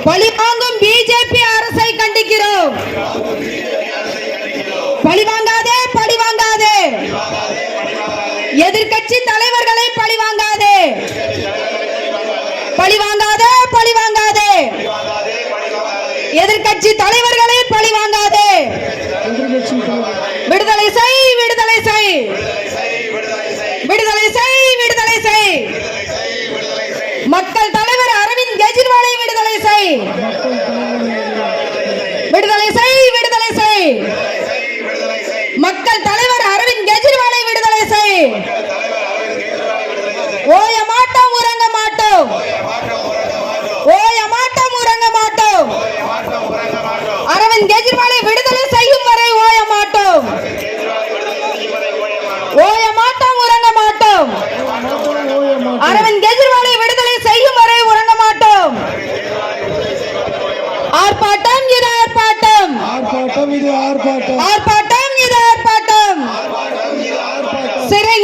பழிவாங்கும் பிஜேபி அரசை கண்டிக்கிறோம். பழிவாங்காதே, பழிவாங்காதே. எதிர்க்கட்சி தலைவர்களை பழிவாங்காதே, பழிவாங்காதே, பழிவாங்காதே. எதிர்க்கட்சி தலைவர்களை பழிவாங்காதே. விடுதலை செய், விடுதலை செய், விடுதலை செய், விடுதலை செய். மக்கள் தலைவர் அரவிந்த் கெஜ்ரிவாலை விடுதலை செய், விடுதலை செய், விடுதலை செய். மக்கள் தலைவர் அரவிந்த் கெஜ்ரிவாலை விடுதலை செய். ஓய மாட்டோம், உறங்க மாட்டோம், ஓய மாட்டோம், உறங்க மாட்டோம். அரவிந்த் கெஜ்ரிவாலை விடுதலை செய்யும் வரை ஓய மாட்டோம், ஓய மாட்டோம், உறங்க மாட்டோம். அரவிந்த் கெஜ்ரிவாலை விடுதலை செய்யும் வரை உறங்க மாட்டோம். ஆர்ப்பாட்டம் இது ஆர்ப்பாட்டம், ஆர்ப்பாட்டம் இது ஆர்ப்பாட்டம், ஆர்ப்பாட்டம் இது ஆர்ப்பாட்டம். சிறை